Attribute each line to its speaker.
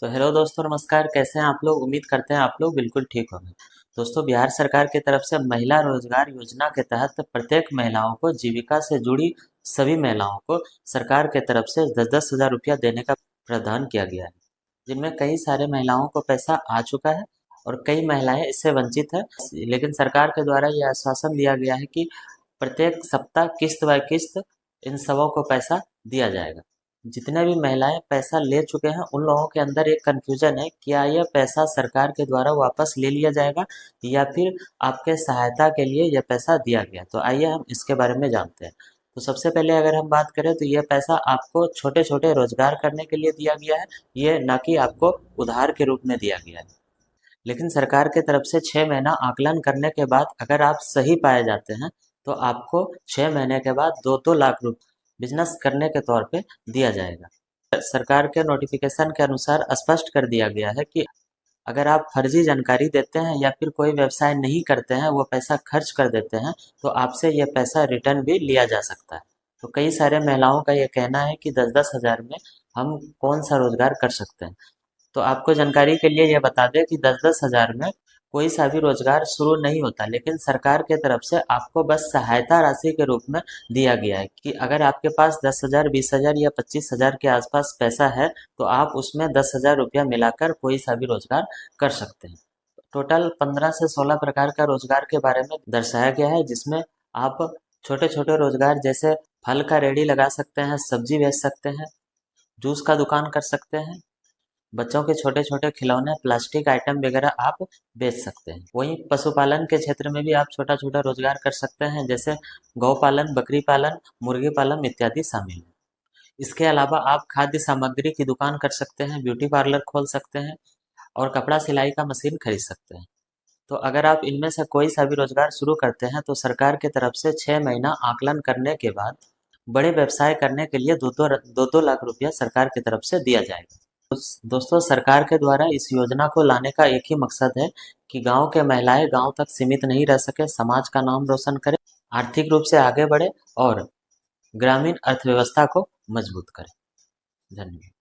Speaker 1: तो हेलो दोस्तों, नमस्कार। कैसे हैं आप लोग? उम्मीद करते हैं आप लोग बिल्कुल ठीक होंगे। दोस्तों, बिहार सरकार की तरफ से महिला रोजगार योजना के तहत प्रत्येक महिलाओं को जीविका से जुड़ी सभी महिलाओं को सरकार के तरफ से 10-10 हज़ार रुपया देने का प्रावधान किया गया है, जिनमें कई सारे महिलाओं को पैसा आ चुका है और कई महिलाएं इससे वंचित है। लेकिन सरकार के द्वारा यह आश्वासन दिया गया है कि प्रत्येक सप्ताह किस्त बाय किस्त इन सबों को पैसा दिया जाएगा। जितने भी महिलाएं पैसा ले चुके हैं उन लोगों के अंदर एक कन्फ्यूजन है, क्या यह पैसा सरकार के द्वारा वापस ले लिया जाएगा या फिर आपके सहायता के लिए यह पैसा दिया गया। तो आइए हम इसके बारे में जानते हैं। तो सबसे पहले अगर हम बात करें तो यह पैसा आपको छोटे छोटे रोजगार करने के लिए दिया गया है, ये ना कि आपको उधार के रूप में दिया गया है। लेकिन सरकार की तरफ से 6 महीना आकलन करने के बाद अगर आप सही पाए जाते हैं तो आपको 6 महीने के बाद 2-2 लाख रुपये बिजनेस करने के तौर पे दिया जाएगा। सरकार के नोटिफिकेशन के अनुसार स्पष्ट कर दिया गया है कि अगर आप फर्जी जानकारी देते हैं या फिर कोई व्यवसाय नहीं करते हैं, वो पैसा खर्च कर देते हैं, तो आपसे ये पैसा रिटर्न भी लिया जा सकता है। तो कई सारे महिलाओं का ये कहना है कि 10-10 हज़ार में हम कौन सा रोजगार कर सकते हैं। तो आपको जानकारी के लिए ये बता दें कि 10-10 हज़ार में कोई सा भी रोजगार शुरू नहीं होता, लेकिन सरकार के तरफ से आपको बस सहायता राशि के रूप में दिया गया है कि अगर आपके पास 10 हज़ार, 20 हज़ार या 25 हज़ार के आसपास पैसा है तो आप उसमें 10 हज़ार रुपया मिलाकर कोई सा भी रोजगार कर सकते हैं। टोटल 15 से 16 प्रकार का रोजगार के बारे में दर्शाया गया है, जिसमें आप छोटे छोटे रोजगार जैसे फल का रेडी लगा सकते हैं, सब्जी बेच सकते हैं, जूस का दुकान कर सकते हैं, बच्चों के छोटे छोटे खिलौने, प्लास्टिक आइटम वगैरह आप बेच सकते हैं। वहीं पशुपालन के क्षेत्र में भी आप छोटा छोटा रोजगार कर सकते हैं, जैसे गौ पालन, बकरी पालन, मुर्गी पालन इत्यादि शामिल है। इसके अलावा आप खाद्य सामग्री की दुकान कर सकते हैं, ब्यूटी पार्लर खोल सकते हैं और कपड़ा सिलाई का मशीन खरीद सकते हैं। तो अगर आप इनमें से कोई सा भी रोजगार शुरू करते हैं तो सरकार की तरफ से 6 महीना आकलन करने के बाद बड़े व्यवसाय करने के लिए 2-2 लाख रुपया सरकार की तरफ से दिया जाएगा। दोस्तों, सरकार के द्वारा इस योजना को लाने का एक ही मकसद है कि गांव के महिलाएं गांव तक सीमित नहीं रह सके, समाज का नाम रोशन करें, आर्थिक रूप से आगे बढ़े और ग्रामीण अर्थव्यवस्था को मजबूत करें। धन्यवाद।